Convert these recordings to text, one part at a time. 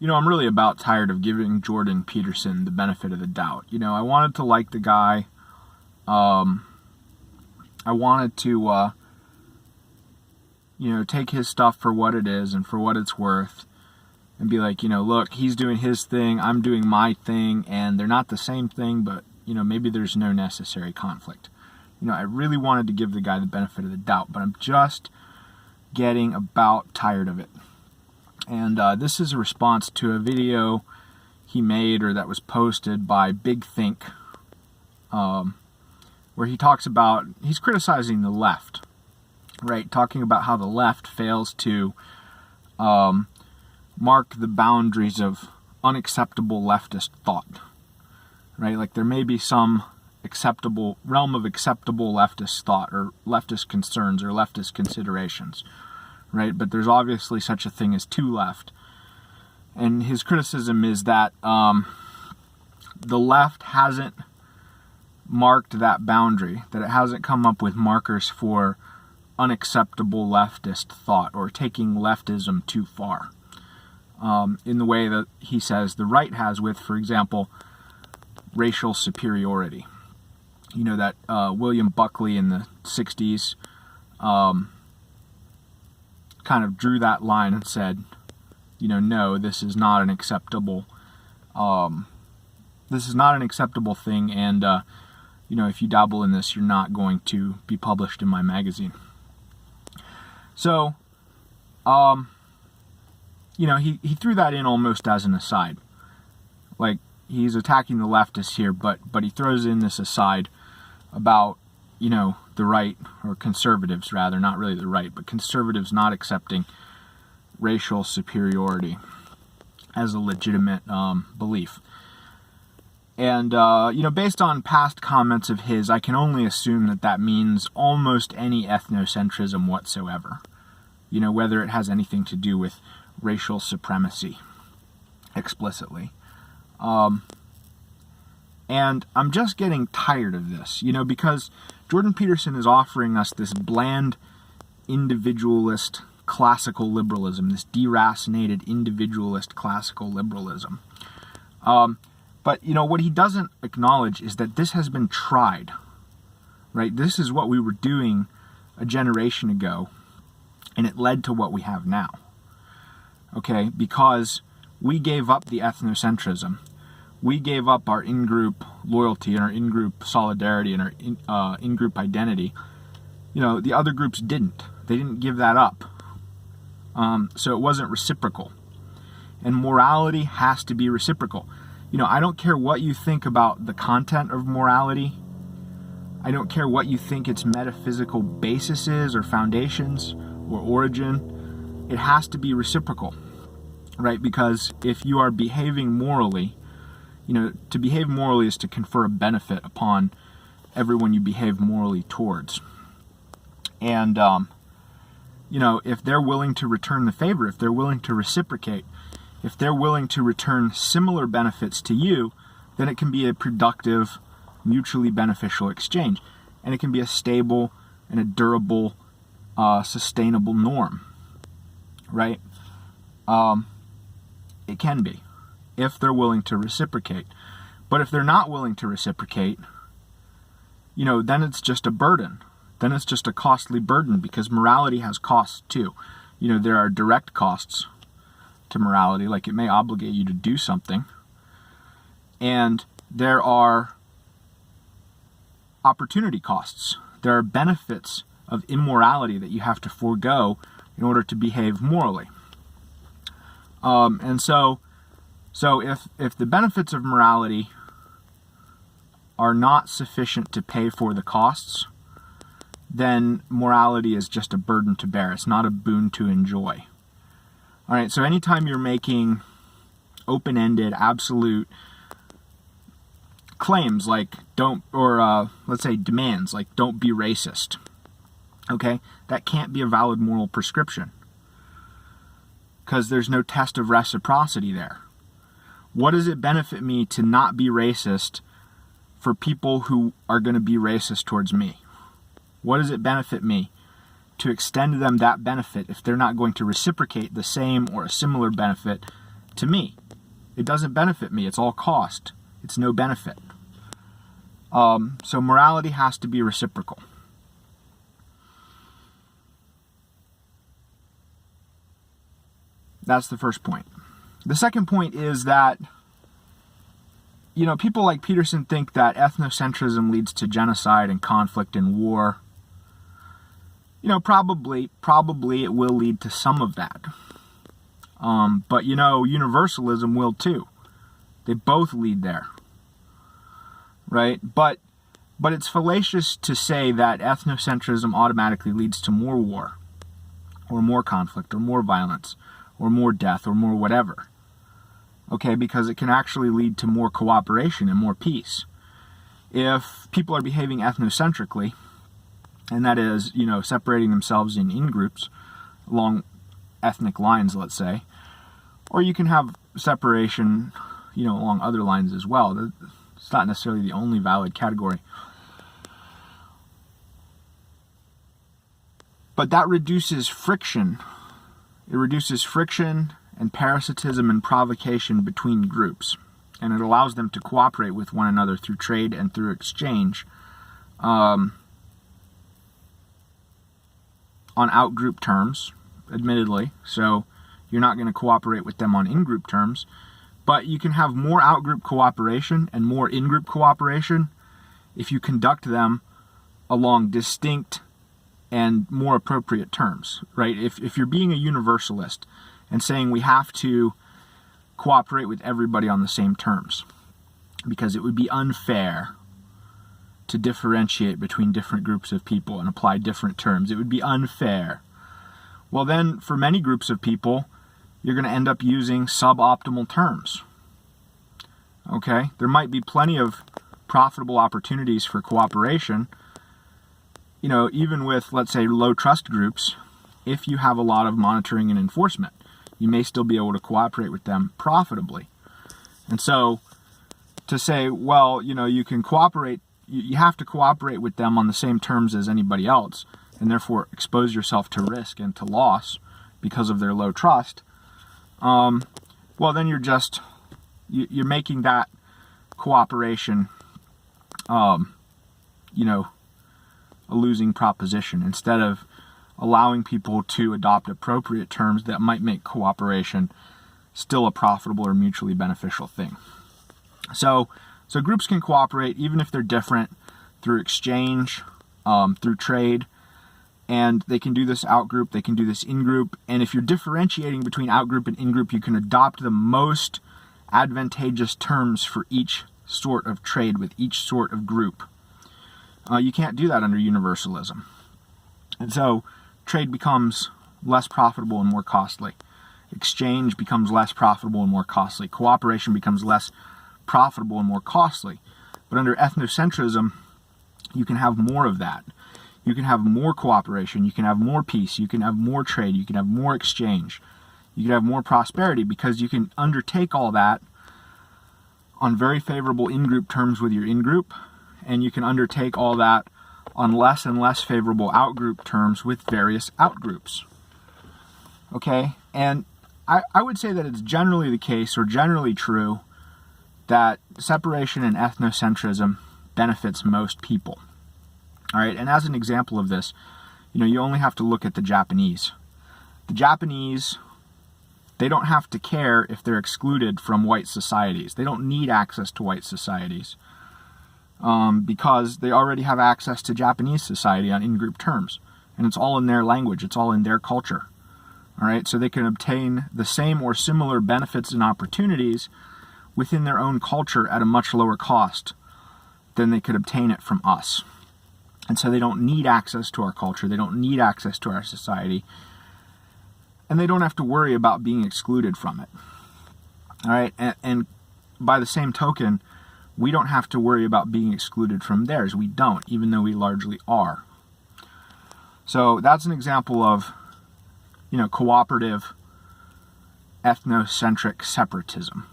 I'm really about tired of giving Jordan Peterson the benefit of the doubt. I wanted to like the guy. I wanted to, take his stuff for what it is and for what it's worth and be like, look, he's doing his thing, I'm doing my thing, and they're not the same thing, but, maybe there's no necessary conflict. I really wanted to give the guy the benefit of the doubt, but I'm just getting about tired of it. And this is a response to a video he made or that was posted by Big Think, where he talks about, he's criticizing the left, right? Talking about how the left fails to mark the boundaries of unacceptable leftist thought, right? Like there may be some acceptable realm of acceptable leftist thought or leftist concerns or leftist considerations, right? But there's obviously such a thing as too left. And his criticism is that the left hasn't marked that boundary, that it hasn't come up with markers for unacceptable leftist thought or taking leftism too far. In the way that he says the right has with, for example, racial superiority. That William Buckley in the 60s kind of drew that line and said, no, this is not an acceptable thing, and if you dabble in this, you're not going to be published in my magazine. So, he threw that in almost as an aside. Like, he's attacking the leftists here, but he throws in this aside about, the right, or conservatives rather, not really the right, but conservatives not accepting racial superiority as a legitimate belief. And, based on past comments of his, I can only assume that means almost any ethnocentrism whatsoever. Whether it has anything to do with racial supremacy explicitly. And I'm just getting tired of this, because Jordan Peterson is offering us this bland, individualist classical liberalism, this deracinated individualist classical liberalism. But, what he doesn't acknowledge is that this has been tried, right? This is what we were doing a generation ago, and it led to what we have now, okay? Because we gave up the ethnocentrism. We gave up our in-group loyalty and our in-group solidarity and our in-group identity. The other groups didn't. They didn't give that up. So it wasn't reciprocal. And morality has to be reciprocal. I don't care what you think about the content of morality. I don't care what you think its metaphysical basis is or foundations or origin. It has to be reciprocal, right? Because if you are behaving morally, to behave morally is to confer a benefit upon everyone you behave morally towards. And, if they're willing to return the favor, if they're willing to reciprocate, if they're willing to return similar benefits to you, then it can be a productive, mutually beneficial exchange. And it can be a stable and a durable, sustainable norm, right? It can be, if they're willing to reciprocate. But if they're not willing to reciprocate, then it's just a burden. Then it's just a costly burden, because morality has costs too. There are direct costs to morality, like it may obligate you to do something. And there are opportunity costs. There are benefits of immorality that you have to forego in order to behave morally. And so if the benefits of morality are not sufficient to pay for the costs, then morality is just a burden to bear. It's not a boon to enjoy. All right, so anytime you're making open-ended, absolute claims like let's say demands like don't be racist, okay, that can't be a valid moral prescription, because there's no test of reciprocity there. What does it benefit me to not be racist for people who are going to be racist towards me? What does it benefit me to extend them that benefit if they're not going to reciprocate the same or a similar benefit to me. It doesn't benefit me. It's all cost. It's no benefit. So morality has to be reciprocal. That's the first point. The second point is that, people like Peterson think that ethnocentrism leads to genocide and conflict and war. Probably it will lead to some of that. But universalism will too. They both lead there. Right? But it's fallacious to say that ethnocentrism automatically leads to more war, or more conflict, or more violence, or more death, or more whatever. Okay, because it can actually lead to more cooperation and more peace. If people are behaving ethnocentrically, and that is, separating themselves in groups along ethnic lines, let's say, or you can have separation, along other lines as well. It's not necessarily the only valid category. But that reduces friction. It reduces friction and parasitism and provocation between groups. And it allows them to cooperate with one another through trade and through exchange on out-group terms, admittedly. So you're not going to cooperate with them on in-group terms. But you can have more out-group cooperation and more in-group cooperation if you conduct them along distinct and more appropriate terms, right? If you're being a universalist and saying we have to cooperate with everybody on the same terms, because it would be unfair to differentiate between different groups of people and apply different terms. It would be unfair. Well then, for many groups of people, you're going to end up using suboptimal terms. Okay? There might be plenty of profitable opportunities for cooperation, even with, let's say, low trust groups. If you have a lot of monitoring and enforcement, you may still be able to cooperate with them profitably. And so, to say, well, you can cooperate, you have to cooperate with them on the same terms as anybody else, and therefore expose yourself to risk and to loss because of their low trust, well, then you're making that cooperation, a losing proposition, instead of allowing people to adopt appropriate terms that might make cooperation still a profitable or mutually beneficial thing. So groups can cooperate even if they're different through exchange, through trade, and they can do this out-group, they can do this in-group, and if you're differentiating between out-group and in-group, you can adopt the most advantageous terms for each sort of trade with each sort of group. You can't do that under universalism. And so trade becomes less profitable and more costly. Exchange becomes less profitable and more costly. Cooperation becomes less profitable and more costly. But under ethnocentrism, you can have more of that. You can have more cooperation. You can have more peace. You can have more trade. You can have more exchange. You can have more prosperity because you can undertake all that on very favorable in-group terms with your in-group, and you can undertake all that on less and less favorable out-group terms with various out-groups. Okay? And I would say that it's generally the case, or generally true, that separation and ethnocentrism benefits most people. All right? And as an example of this, you only have to look at the Japanese. The Japanese, they don't have to care if they're excluded from white societies. They don't need access to white societies because they already have access to Japanese society on in-group terms. And it's all in their language. It's all in their culture. All right, so they can obtain the same or similar benefits and opportunities within their own culture at a much lower cost than they could obtain it from us. And so they don't need access to our culture. They don't need access to our society. And they don't have to worry about being excluded from it. All right, and by the same token, we don't have to worry about being excluded from theirs. We don't, even though we largely are. So that's an example of cooperative, ethnocentric separatism.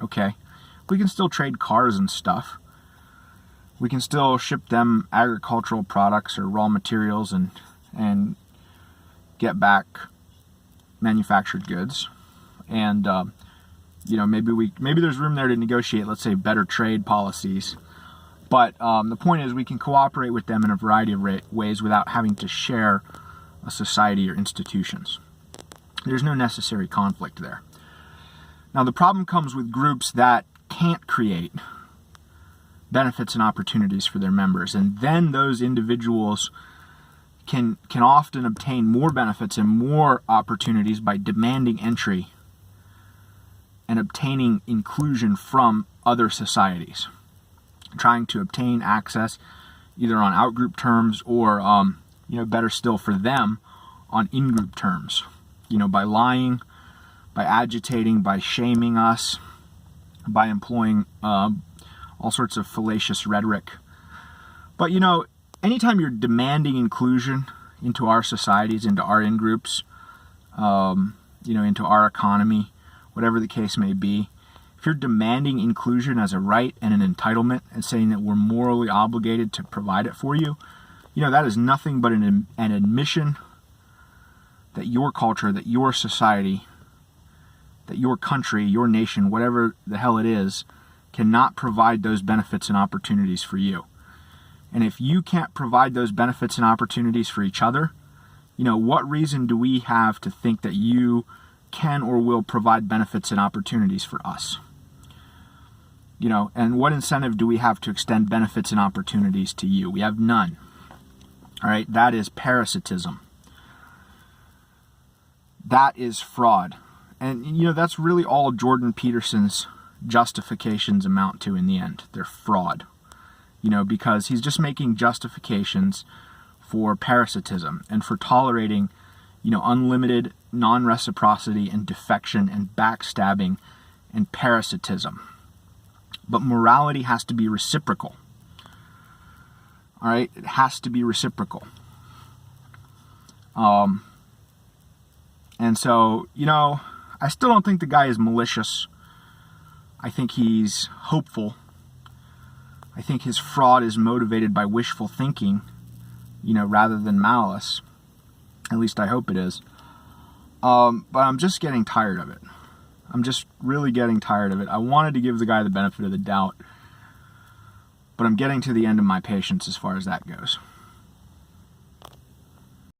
Okay? We can still trade cars and stuff. We can still ship them agricultural products or raw materials and get back manufactured goods. And maybe there's room there to negotiate, let's say, better trade policies. But the point is, we can cooperate with them in a variety of ways without having to share a society or institutions. There's no necessary conflict there. Now, the problem comes with groups that can't create benefits and opportunities for their members, and then those individuals can often obtain more benefits and more opportunities by demanding entry and obtaining inclusion from other societies, trying to obtain access either on out-group terms or, better still for them, on in-group terms, by lying, by agitating, by shaming us, by employing all sorts of fallacious rhetoric. But, anytime you're demanding inclusion into our societies, into our in-groups, into our economy, whatever the case may be, if you're demanding inclusion as a right and an entitlement and saying that we're morally obligated to provide it for you, that is nothing but an admission that your culture, that your society, that your country, your nation, whatever the hell it is, cannot provide those benefits and opportunities for you. And if you can't provide those benefits and opportunities for each other, what reason do we have to think that you can or will provide benefits and opportunities for us? And what incentive do we have to extend benefits and opportunities to you? We have none. All right, that is parasitism. That is fraud. And, that's really all Jordan Peterson's justifications amount to in the end. They're fraud. Because he's just making justifications for parasitism and for tolerating, unlimited non-reciprocity and defection and backstabbing and parasitism. But morality has to be reciprocal. All right? It has to be reciprocal. And so, I still don't think the guy is malicious. I think he's hopeful. I think his fraud is motivated by wishful thinking, rather than malice. At least I hope it is. But I'm just getting tired of it. I'm just really getting tired of it. I wanted to give the guy the benefit of the doubt, but I'm getting to the end of my patience as far as that goes.